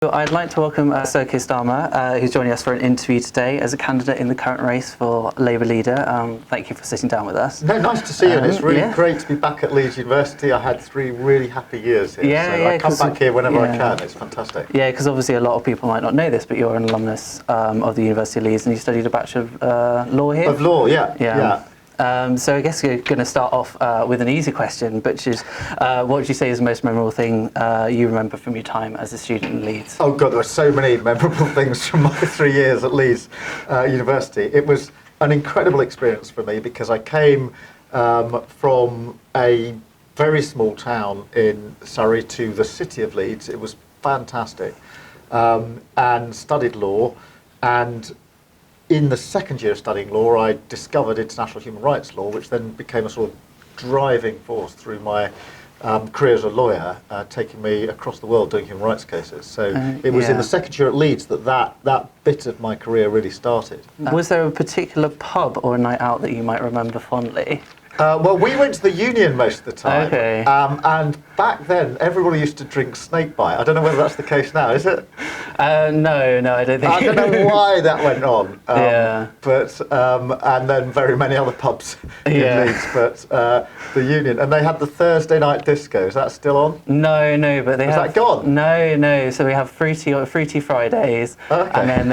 I'd like to welcome Sir Keir Starmer, who's joining us for an interview today as a candidate in the current race for Labour leader. Thank you for sitting down with us. No, nice to see you, and it's really great to be back at Leeds University. I had 3 really happy years here, I come back here whenever I can. It's fantastic. Yeah, because obviously a lot of people might not know this, but you're an alumnus of the University of Leeds, and you studied a Bachelor of Law here? Of Law, yeah. So I guess you're going to start off with an easy question, which is, what would you say is the most memorable thing you remember from your time as a student in Leeds? Oh God, there were so many memorable things from my 3 years at Leeds University. It was an incredible experience for me because I came from a very small town in Surrey to the city of Leeds. It was fantastic, and studied law, and in the second year of studying law, I discovered international human rights law, which then became a sort of driving force through my career as a lawyer, taking me across the world doing human rights cases. So it was in the second year at Leeds that bit of my career really started. Was there a particular pub or a night out that you might remember fondly? Well, we went to the Union most of the time, and back then everybody used to drink snakebite. I don't know whether that's the case now, is it? No, I don't think. I don't know why that went on. But and then very many other pubs in Leeds, but the Union, and they had the Thursday night disco. Is that still on? No, but they have. Is that gone? No. So we have Fruity Fridays, and then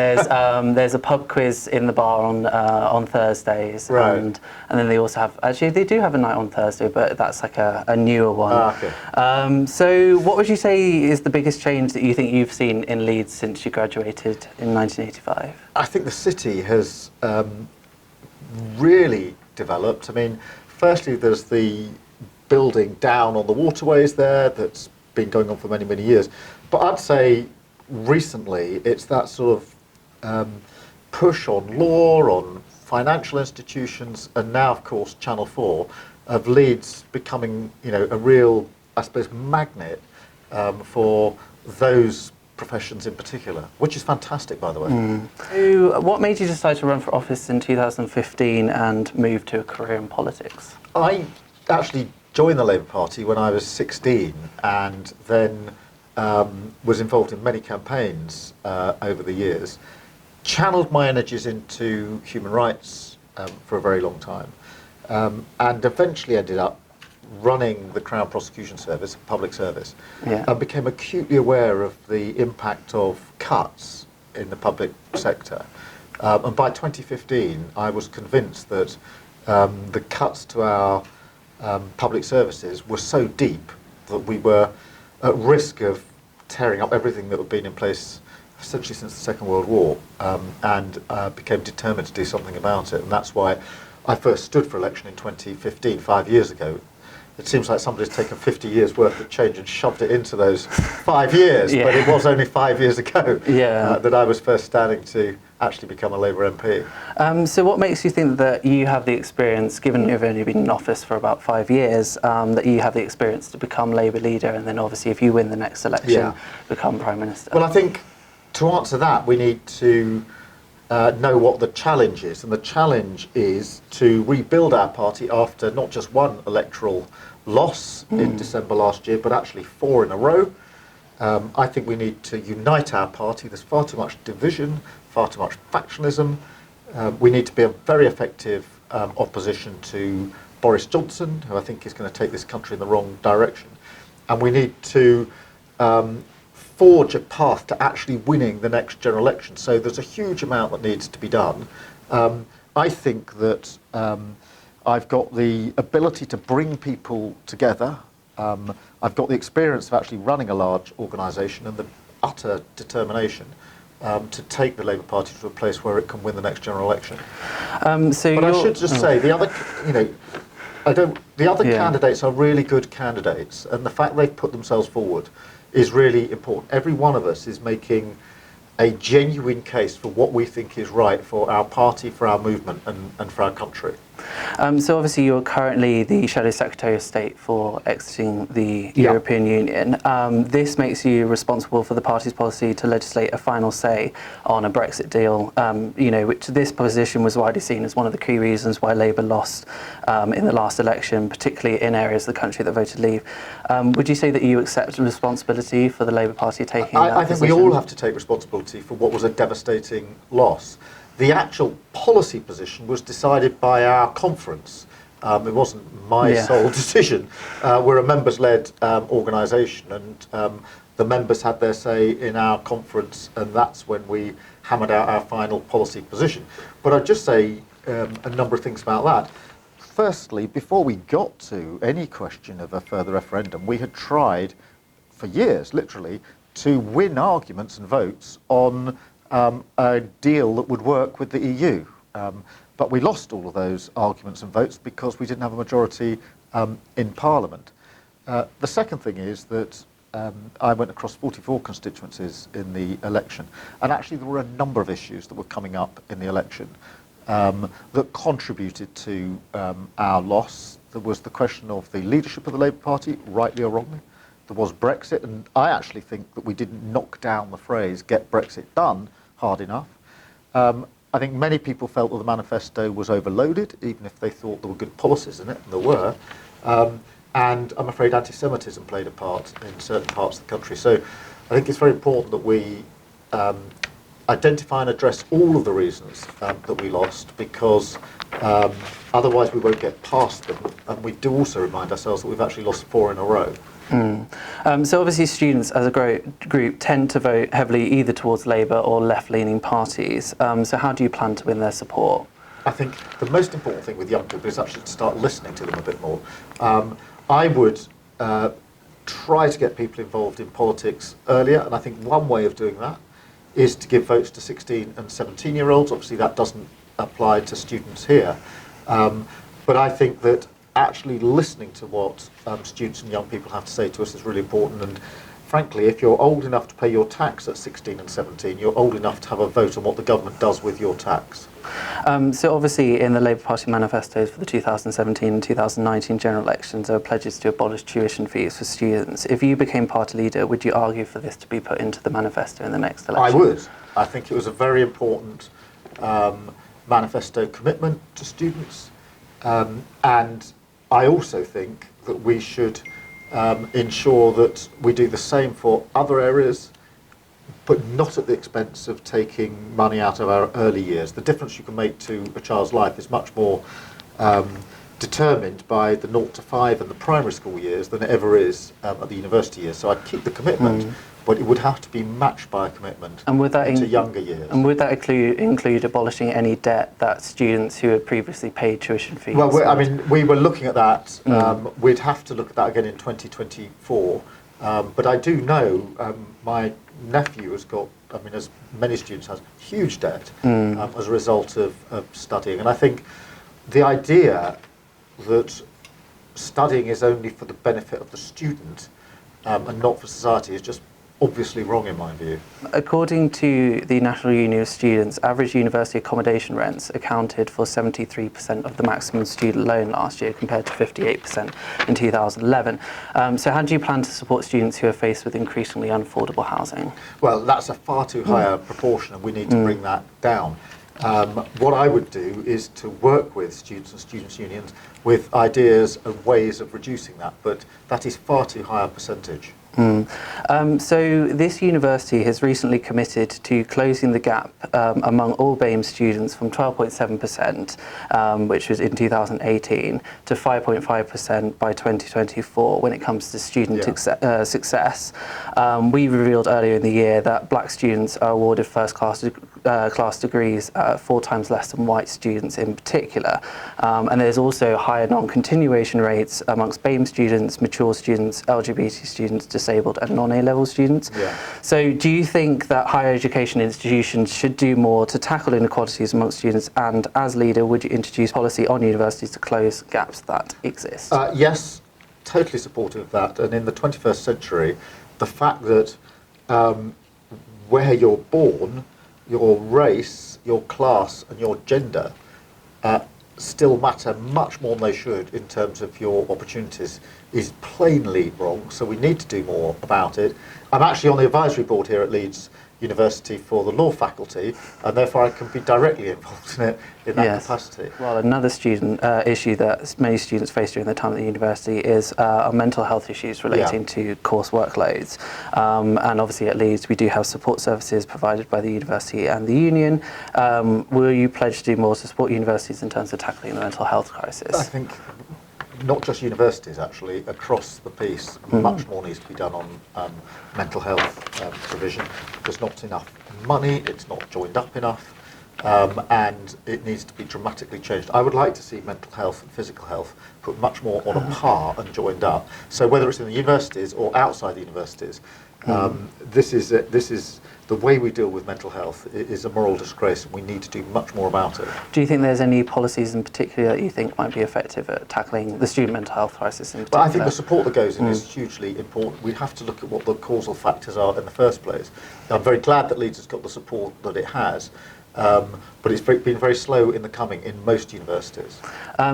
there's a pub quiz in the bar on Thursdays, and then they also have they do have a night on Thursday, but that's like a newer one. So what would you say is the biggest change that you think you've seen in Leeds since you graduated in 1985? I think the city has really developed. I mean, firstly, there's the building down on the waterways there that's been going on for many, many years. But I'd say recently it's that sort of push on law, on financial institutions, and now, of course, Channel 4, of Leeds becoming, a real, I suppose, magnet for those professions in particular, which is fantastic, by the way. So what made you decide to run for office in 2015 and move to a career in politics? I actually joined the Labour Party when I was 16, and then was involved in many campaigns over the years. Channeled my energies into human rights for a very long time, and eventually ended up running the Crown Prosecution Service, a public service, and became acutely aware of the impact of cuts in the public sector. And by 2015, I was convinced that the cuts to our public services were so deep that we were at risk of tearing up everything that had been in place essentially since the Second World War, and became determined to do something about it. And that's why I first stood for election in 2015, 5 years ago. It seems like somebody's taken 50 years worth of change and shoved it into those 5 years, but it was only 5 years ago that I was first standing to actually become a Labour MP. So what makes you think that you have the experience, given you've only been in office for about 5 years, that you have the experience to become Labour leader, and then obviously if you win the next election, become Prime Minister? Well, I think to answer that, we need to know what the challenge is, and the challenge is to rebuild our party after not just one electoral loss in December last year, but actually 4 in a row. I think we need to unite our party. There's far too much division, far too much factionalism. We need to be a very effective opposition to Boris Johnson, who I think is going to take this country in the wrong direction. And we need to forge a path to actually winning the next general election. So there's a huge amount that needs to be done. I think that I've got the ability to bring people together. I've got the experience of actually running a large organisation and the utter determination to take the Labour Party to a place where it can win the next general election. But I should just say, the other, candidates are really good candidates, and the fact they've put themselves forward is really important. Every one of us is making a genuine case for what we think is right for our party, for our movement, and for our country. So obviously you're currently the Shadow Secretary of State for exiting the European Union. This makes you responsible for the party's policy to legislate a final say on a Brexit deal, which this position was widely seen as one of the key reasons why Labour lost in the last election, particularly in areas of the country that voted leave. Would you say that you accept responsibility for the Labour Party taking that I think position? we all have to take responsibility for what was a devastating loss. The actual policy position was decided by our conference. It wasn't my sole decision. We're a members-led organisation, and the members had their say in our conference, and that's when we hammered out our final policy position. But I'd just say a number of things about that. Firstly, before we got to any question of a further referendum, we had tried for years, literally, to win arguments and votes on a deal that would work with the EU. But we lost all of those arguments and votes because we didn't have a majority in Parliament. The second thing is that I went across 44 constituencies in the election, and actually there were a number of issues that were coming up in the election that contributed to our loss. There was the question of the leadership of the Labour Party, rightly or wrongly. There was Brexit, and I actually think that we didn't knock down the phrase "get Brexit done" hard enough. I think many people felt that the manifesto was overloaded, even if they thought there were good policies in it, and there were. And I'm afraid antisemitism played a part in certain parts of the country. So I think it's very important that we identify and address all of the reasons that we lost, because otherwise we won't get past them. And we do also remind ourselves that we've actually lost 4 in a row. So obviously students as a group tend to vote heavily either towards Labour or left-leaning parties. So how do you plan to win their support? I think the most important thing with young people is actually to start listening to them a bit more. I would try to get people involved in politics earlier, and I think one way of doing that is to give votes to 16 and 17-year-olds. Obviously that doesn't apply to students here. But I think that actually listening to what students and young people have to say to us is really important. And frankly, if you're old enough to pay your tax at 16 and 17, you're old enough to have a vote on what the government does with your tax. So obviously in the Labour Party manifestos for the 2017 and 2019 general elections, there were pledges to abolish tuition fees for students. If you became party leader, would you argue for this to be put into the manifesto in the next election? I would. I think it was a very important manifesto commitment to students. And I also think that we should ensure that we do the same for other areas, but not at the expense of taking money out of our early years. The difference you can make to a child's life is much more determined by the 0 to 5 and the primary school years than it ever is at the university years. So I'd keep the commitment, but it would have to be matched by a commitment to younger years. And would that include abolishing any debt that students who had previously paid tuition fees? Well, we were looking at that. We'd have to look at that again in 2024. But I do know my nephew has got, as many students has, huge debt as a result of studying. And I think the idea that studying is only for the benefit of the student and not for society is just obviously wrong in my view. According to the National Union of Students, average university accommodation rents accounted for 73% of the maximum student loan last year, compared to 58% in 2011. So how do you plan to support students who are faced with increasingly unaffordable housing? Well, that's a far too high a proportion, and we need to bring that down. What I would do is to work with students and students' unions with ideas and ways of reducing that, but that is far too high a percentage. So this university has recently committed to closing the gap among all BAME students from 12.7%, which was in 2018, to 5.5% by 2024 when it comes to student success. We revealed earlier in the year that black students are awarded first-class degrees 4 times less than white students in particular. And there's also higher non-continuation rates amongst BAME students, mature students, LGBT students, disabled and non-A-level students. So do you think that higher education institutions should do more to tackle inequalities amongst students, and as leader would you introduce policy on universities to close gaps that exist? Yes, totally supportive of that. And in the 21st century, the fact that where you're born, your race, your class and your gender still matter much more than they should in terms of your opportunities is plainly wrong, so we need to do more about it. I'm actually on the advisory board here at Leeds University for the law faculty, and therefore I can be directly involved in it in that capacity. Well, another student issue that many students face during their time at the university is mental health issues relating to course workloads. And obviously at Leeds we do have support services provided by the university and the union. Will you pledge to do more to support universities in terms of tackling the mental health crisis? I think not just universities, actually, across the piece, much more needs to be done on mental health provision. There's not enough money, it's not joined up enough, and it needs to be dramatically changed. I would like to see mental health and physical health put much more on a par and joined up. So whether it's in the universities or outside the universities, this is the way we deal with mental health is a moral disgrace, and we need to do much more about it. Do you think there's any policies in particular that you think might be effective at tackling the student mental health crisis in particular? Well, I think the support that goes in is hugely important. We have to look at what the causal factors are in the first place. I'm very glad that Leeds has got the support that it has, but it's been very slow in the coming in most universities.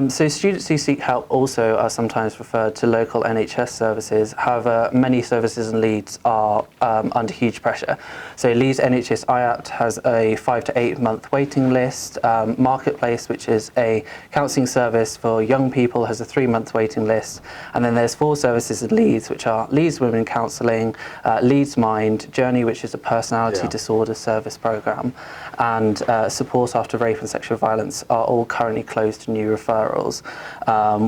So students who seek help also are sometimes referred to local NHS services. However, many services in Leeds are under huge pressure. So Leeds NHS IAPT has a 5 to 8 month waiting list. Marketplace, which is a counselling service for young people, has a 3-month waiting list. And then there's 4 services in Leeds, which are Leeds Women Counselling, Leeds Mind, Journey, which is a personality disorder service programme, and support after rape and sexual violence are all currently closed to new referrals,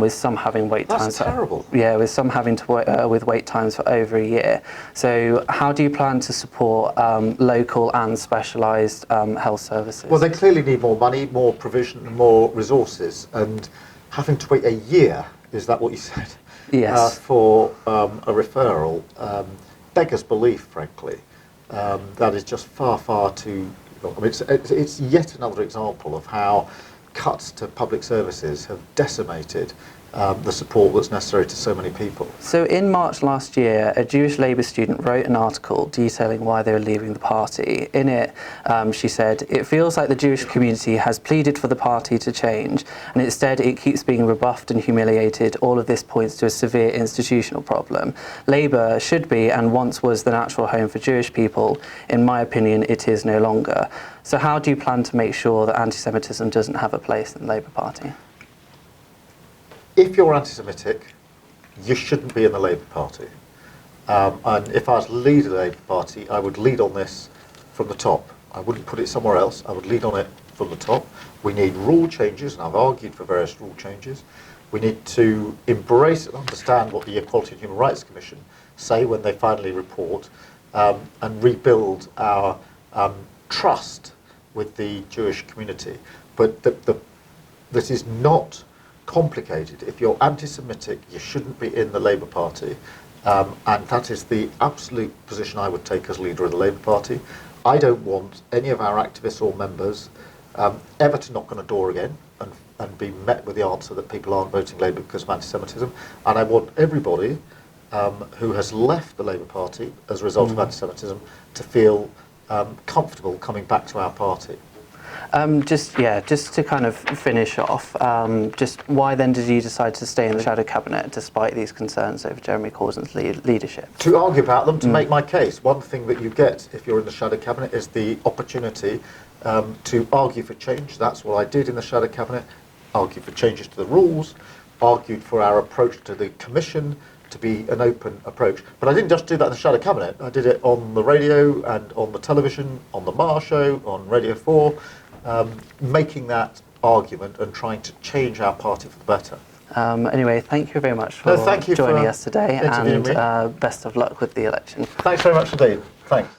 with some having wait times. That's terrible. With some having to wait, with wait times for over a year. So how do you plan to support local and specialised health services? Well, they clearly need more money, more provision, and more resources, and having to wait a year, is that what you said? Yes. For a referral beggars belief, frankly. That is just far, far too. I mean, it's yet another example of how cuts to public services have decimated the support that's necessary to so many people. So in March last year, a Jewish Labour student wrote an article detailing why they were leaving the party. In it, she said, "It feels like the Jewish community has pleaded for the party to change, and instead it keeps being rebuffed and humiliated. All of this points to a severe institutional problem. Labour should be and once was the natural home for Jewish people. In my opinion, it is no longer." So how do you plan to make sure that anti-Semitism doesn't have a place in the Labour Party? If you're anti-Semitic, you shouldn't be in the Labour Party. And if I was leader of the Labour Party, I would lead on this from the top. I wouldn't put it somewhere else. I would lead on it from the top. We need rule changes, and I've argued for various rule changes. We need to embrace and understand what the Equality and Human Rights Commission say when they finally report, and rebuild our trust with the Jewish community. But this is not complicated. If you're anti-Semitic, you shouldn't be in the Labour Party, and that is the absolute position I would take as leader of the Labour Party. I don't want any of our activists or members ever to knock on a door again and be met with the answer that people aren't voting Labour because of anti-Semitism, and I want everybody who has left the Labour Party as a result of anti-Semitism to feel comfortable coming back to our party. Just to kind of finish off, just why then did you decide to stay in the shadow cabinet despite these concerns over Jeremy Corbyn's leadership? To argue about them, to make my case. One thing that you get if you're in the shadow cabinet is the opportunity to argue for change. That's what I did in the shadow cabinet. Argued for changes to the rules, argued for our approach to the commission to be an open approach. But I didn't just do that in the shadow cabinet. I did it on the radio and on the television, on the Mar show, on Radio 4. Making that argument and trying to change our party for the better. Anyway, thank you very much for joining us today, and me. Best of luck with the election. Thanks very much indeed. Thanks.